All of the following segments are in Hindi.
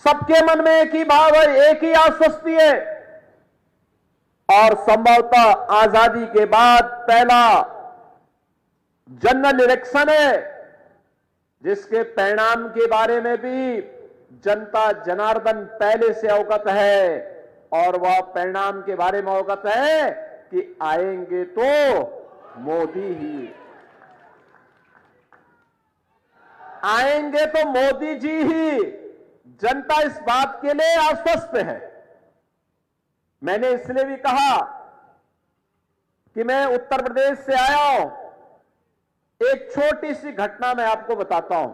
सबके मन में एक ही भाव है, एक ही आश्वस्ति है। और संभवतः आजादी के बाद पहला जनरल इलेक्शन है जिसके परिणाम के बारे में भी जनता जनार्दन पहले से अवगत है, और वह परिणाम के बारे में अवगत है कि आएंगे तो मोदी ही, आएंगे तो मोदी जी ही। जनता इस बात के लिए आश्वस्त है। मैंने इसलिए भी कहा कि मैं उत्तर प्रदेश से आया हूं। एक छोटी सी घटना मैं आपको बताता हूं।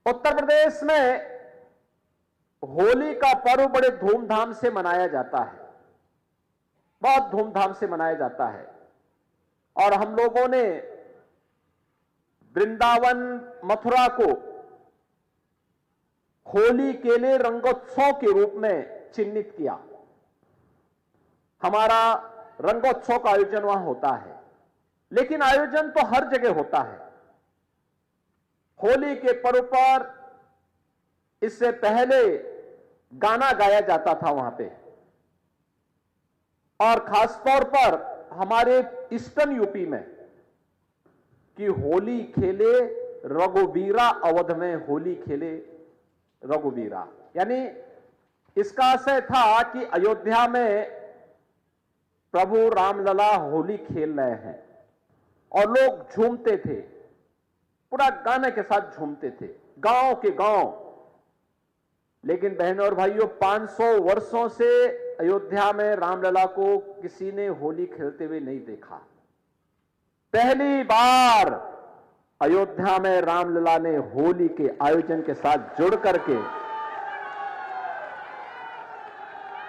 उत्तर प्रदेश में होली का पर्व बड़े धूमधाम से मनाया जाता है, बहुत धूमधाम से मनाया जाता है। और हम लोगों ने वृंदावन मथुरा को होली के लिए रंगोत्सव के रूप में चिन्हित किया। हमारा रंगोत्सव का आयोजन वहां होता है, लेकिन आयोजन तो हर जगह होता है। होली के पर्व पर इससे पहले गाना गाया जाता था वहां पे, और खासतौर पर हमारे ईस्टर्न यूपी में कि होली खेले रघुवीरा, अवध में होली खेले रघुवीरा। यानी इसका आशय था कि अयोध्या में प्रभु रामलला होली खेल रहे हैं और लोग झूमते थे, पूरा गाने के साथ झूमते थे, गांव के गांव। लेकिन बहनों और भाइयों, 500 वर्षों से अयोध्या में रामलला को किसी ने होली खेलते हुए नहीं देखा। पहली बार अयोध्या में रामलला ने होली के आयोजन के साथ जुड़ करके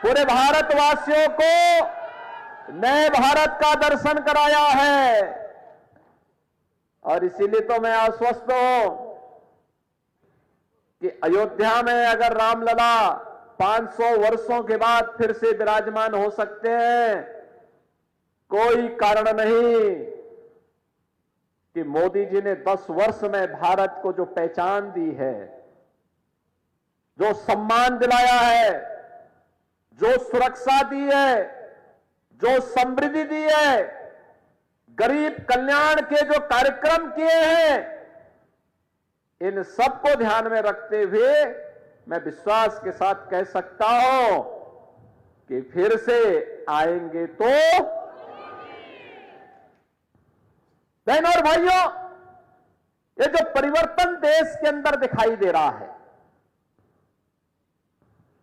पूरे भारतवासियों को नए भारत का दर्शन कराया है। और इसीलिए तो मैं आश्वस्त हूं कि अयोध्या में अगर रामलला 500 वर्षों के बाद फिर से विराजमान हो सकते हैं, कोई कारण नहीं कि मोदी जी ने 10 वर्ष में भारत को जो पहचान दी है, जो सम्मान दिलाया है, जो सुरक्षा दी है, जो समृद्धि दी है, गरीब कल्याण के जो कार्यक्रम किए हैं, इन सबको ध्यान में रखते हुए मैं विश्वास के साथ कह सकता हूं कि फिर से आएंगे तो। बहनों और भाइयों, ये जो परिवर्तन देश के अंदर दिखाई दे रहा है,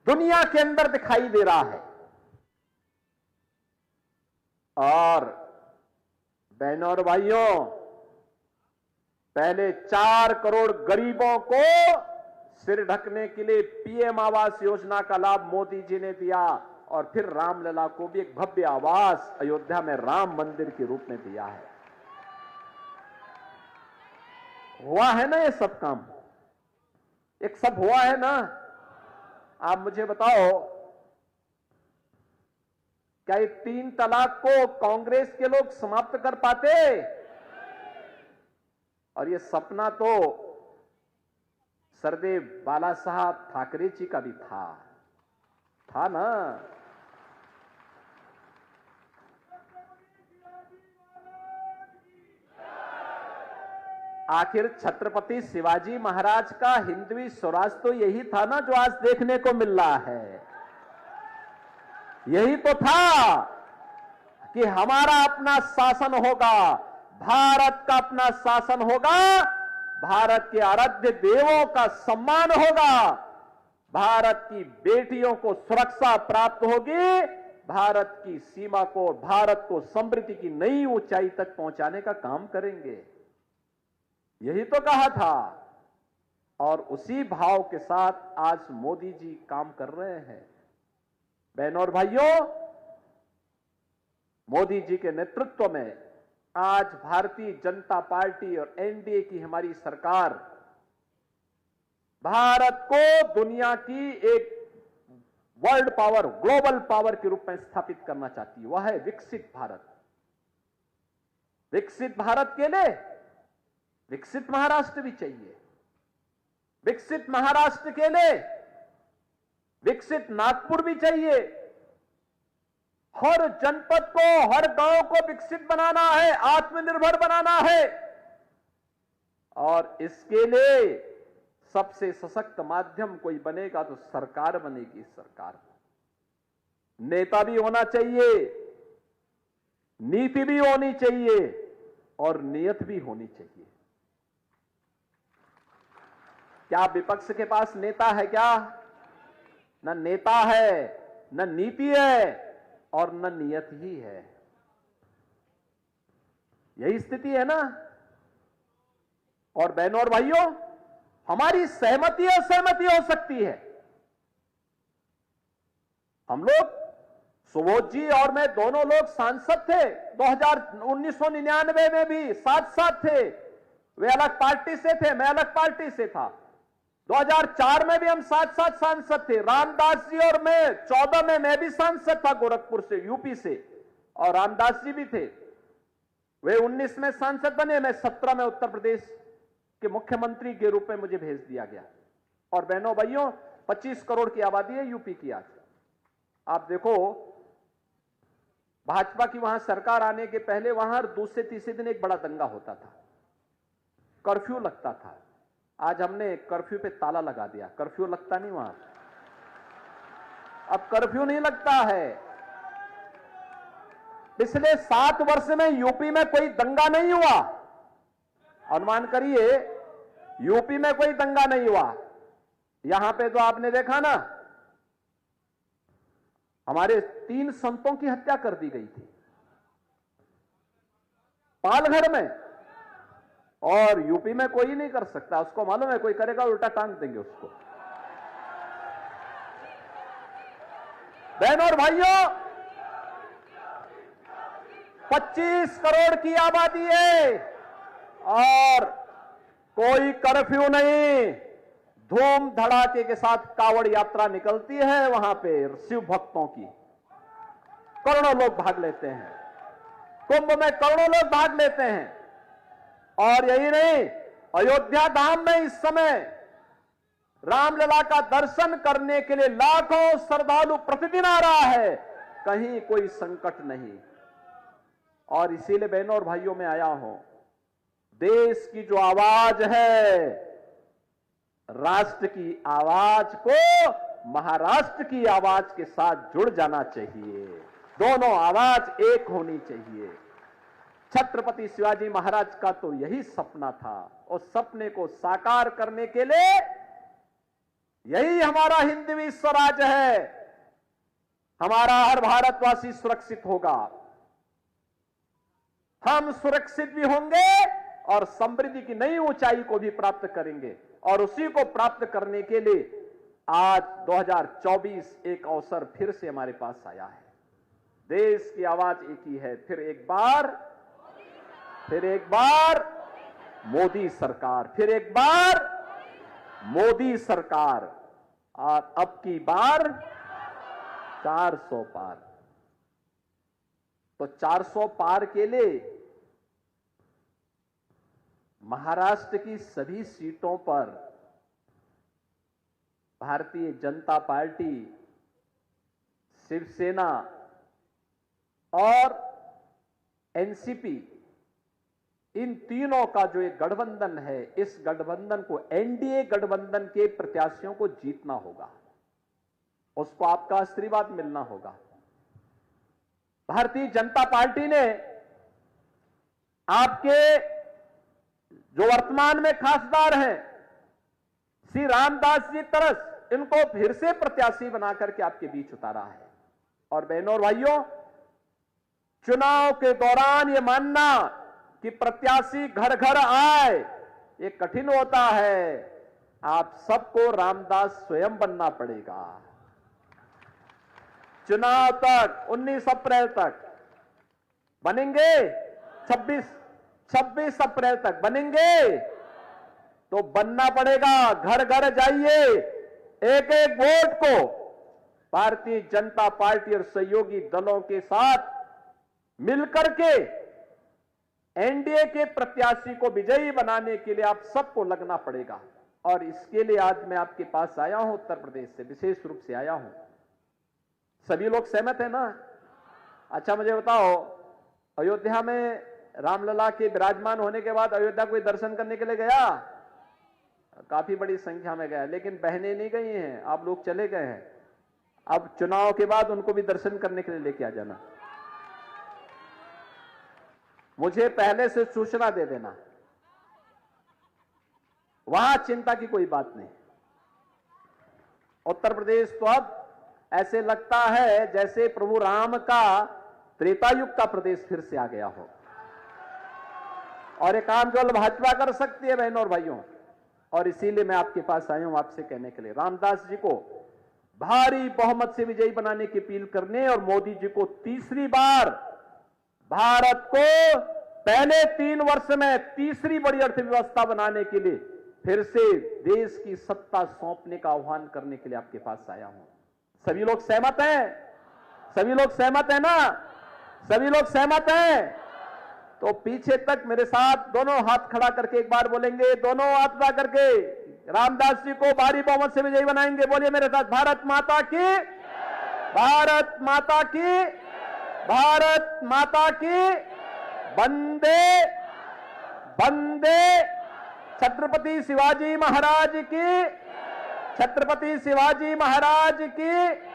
दुनिया के अंदर दिखाई दे रहा है, और बहनों और भाइयों, पहले 4 करोड़ गरीबों को सिर ढकने के लिए पीएम आवास योजना का लाभ मोदी जी ने दिया, और फिर रामलला को भी एक भव्य आवास अयोध्या में राम मंदिर के रूप में दिया है। हुआ है ना ये सब काम? एक सब हुआ है ना? आप मुझे बताओ, क्या ये 3 तलाक को कांग्रेस के लोग समाप्त कर पाते? और ये सपना तो सरदेव बाला साहब ठाकरे जी का भी था ना। आखिर छत्रपति शिवाजी महाराज का हिंदवी स्वराज तो यही था ना जो आज देखने को मिल रहा है। यही तो था कि हमारा अपना शासन होगा, भारत का अपना शासन होगा, भारत के आराध्य देवों का सम्मान होगा, भारत की बेटियों को सुरक्षा प्राप्त होगी, भारत की सीमा को, भारत को समृद्धि की नई ऊंचाई तक पहुंचाने का काम करेंगे। यही तो कहा था, और उसी भाव के साथ आज मोदी जी काम कर रहे हैं। बहनों और भाइयों, मोदी जी के नेतृत्व में आज भारतीय जनता पार्टी और एनडीए की हमारी सरकार भारत को दुनिया की एक वर्ल्ड पावर, ग्लोबल पावर के रूप में स्थापित करना चाहती है। वह है विकसित भारत। विकसित भारत के लिए विकसित महाराष्ट्र भी चाहिए, विकसित महाराष्ट्र के लिए विकसित नागपुर भी चाहिए। हर जनपद को, हर गांव को विकसित बनाना है, आत्मनिर्भर बनाना है। और इसके लिए सबसे सशक्त माध्यम कोई बनेगा तो सरकार बनेगी। सरकार, नेता भी होना चाहिए, नीति भी होनी चाहिए और नियत भी होनी चाहिए। क्या विपक्ष के पास नेता है? क्या न नेता है, न नीति है और न नियत ही है। यही स्थिति है ना। और बहनों और भाइयों, हमारी सहमति असहमति हो सकती है। हम लोग, सुबोध जी और मैं दोनों लोग सांसद थे 1999 में भी साथ साथ थे। वे अलग पार्टी से थे, मैं अलग पार्टी से था। 2004 में भी हम साथ साथ सांसद थे, रामदास जी और मैं। 14 में मैं भी सांसद था गोरखपुर से, यूपी से, और रामदास जी भी थे। वे 19 में सांसद बने, मैं 17 में उत्तर प्रदेश के मुख्यमंत्री के रूप में मुझे भेज दिया गया। और बहनों भाइयों, 25 करोड़ की आबादी है यूपी की। आज आप देखो, भाजपा की वहां सरकार आने के पहले वहां दूसरे तीसरे दिन एक बड़ा दंगा होता था, कर्फ्यू लगता था। आज हमने कर्फ्यू पे ताला लगा दिया, कर्फ्यू लगता नहीं वहां। अब कर्फ्यू नहीं लगता है। पिछले 7 वर्ष में यूपी में कोई दंगा नहीं हुआ। अनुमान करिए, यूपी में कोई दंगा नहीं हुआ। यहां पे तो आपने देखा ना, हमारे 3 संतों की हत्या कर दी गई थी पालघर में। और यूपी में कोई नहीं कर सकता, उसको मालूम है, कोई करेगा उल्टा टांग देंगे उसको। बहनों और भाइयों, 25 करोड़ की आबादी है और कोई कर्फ्यू नहीं। धूम धड़ाके के साथ कावड़ यात्रा निकलती है वहां पे शिव भक्तों की। करोड़ों लोग भाग लेते हैं, कुंभ में करोड़ों लोग भाग लेते हैं। और यही नहीं, अयोध्या धाम में इस समय रामलला का दर्शन करने के लिए लाखों श्रद्धालु प्रतिदिन आ रहा है, कहीं कोई संकट नहीं। और इसीलिए बहनों और भाइयों में आया हूं, देश की जो आवाज है, राष्ट्र की आवाज को महाराष्ट्र की आवाज के साथ जुड़ जाना चाहिए। दोनों आवाज एक होनी चाहिए। छत्रपति शिवाजी महाराज का तो यही सपना था। उस सपने को साकार करने के लिए यही हमारा हिंदवी स्वराज है। हमारा हर भारतवासी सुरक्षित होगा, हम सुरक्षित भी होंगे और समृद्धि की नई ऊंचाई को भी प्राप्त करेंगे। और उसी को प्राप्त करने के लिए आज 2024 एक अवसर फिर से हमारे पास आया है। देश की आवाज एक ही है। फिर एक बार मोदी सरकार, फिर एक बार मोदी सरकार। और अब की बार 400 पार। तो 400 पार के लिए महाराष्ट्र की सभी सीटों पर भारतीय जनता पार्टी, शिवसेना और एनसीपी, इन तीनों का जो एक गठबंधन है, इस गठबंधन को, एनडीए गठबंधन के प्रत्याशियों को जीतना होगा। उसको आपका आशीर्वाद मिलना होगा। भारतीय जनता पार्टी ने आपके जो वर्तमान में खासदार हैं, श्री रामदास जी तरस, इनको फिर से प्रत्याशी बनाकर के आपके बीच उतारा है। और बहनों और भाइयों, चुनाव के दौरान यह मानना कि प्रत्याशी घर घर आए, ये कठिन होता है। आप सबको रामदास स्वयं बनना पड़ेगा। चुनाव तक 19 अप्रैल तक बनेंगे, 26 अप्रैल तक बनेंगे, तो बनना पड़ेगा। घर घर जाइए, एक एक वोट को भारतीय जनता पार्टी और सहयोगी दलों के साथ मिलकर के एनडीए के प्रत्याशी को विजयी बनाने के लिए आप सबको लगना पड़ेगा। और इसके लिए आज मैं आपके पास आया हूं, उत्तर प्रदेश से विशेष रूप से आया हूं। सभी लोग सहमत हैं ना? अच्छा मुझे बताओ, अयोध्या में रामलला के विराजमान होने के बाद अयोध्या कोई दर्शन करने के लिए गया? काफी बड़ी संख्या में गया, लेकिन बहनें नहीं गई हैं, आप लोग चले गए हैं। अब चुनाव के बाद उनको भी दर्शन करने के लिए लेके आ जाना, मुझे पहले से सूचना दे देना, वहां चिंता की कोई बात नहीं। उत्तर प्रदेश तो अब ऐसे लगता है जैसे प्रभु राम का त्रेता युग का प्रदेश फिर से आ गया हो, और एक काम केवल भाजपा कर सकती है बहनों और भाइयों। और इसीलिए मैं आपके पास आया हूं आपसे कहने के लिए, रामदास जी को भारी बहुमत से विजयी बनाने की अपील करने और मोदी जी को तीसरी बार भारत को पहले 3 वर्ष में तीसरी बड़ी अर्थव्यवस्था बनाने के लिए फिर से देश की सत्ता सौंपने का आह्वान करने के लिए आपके पास आया हूं। सभी लोग सहमत हैं? सभी लोग सहमत हैं ना? सभी लोग सहमत हैं? तो पीछे तक मेरे साथ दोनों हाथ खड़ा करके एक बार बोलेंगे, दोनों हाथ खड़ा करके रामदास जी को भारी बहुमत से विजयी बनाएंगे। बोलिए मेरे साथ, भारत माता की, भारत माता की, भारत माता की, वंदे वंदे, छत्रपति शिवाजी महाराज की, छत्रपति शिवाजी महाराज की।